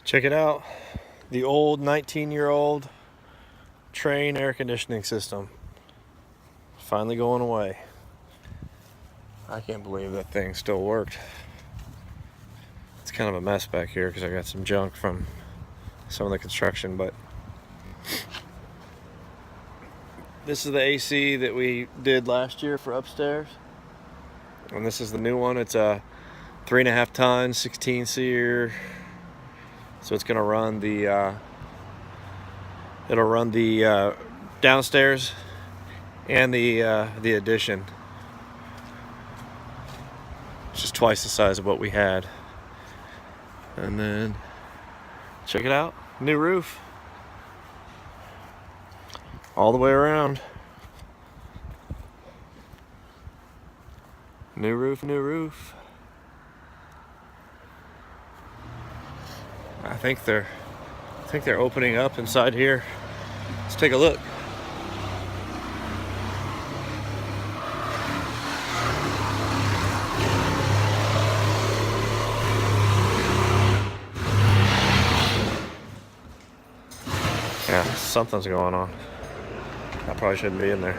Check it out. The old 19-year-old train air conditioning system. Finally going away. I can't believe that thing still worked. It's kind of a mess back here because I got some junk from some of the construction, but this is the AC that we did last year for upstairs. And this is the new one. It's a 3.5 ton, 16 SEER. So it's gonna run the it'll run the downstairs and the addition. It's just twice the size of what we had. And then check it out, new roof all the way around. New roof, new roof. I think they're opening up inside here. Let's take a look. Yeah, something's going on. I probably shouldn't be in there.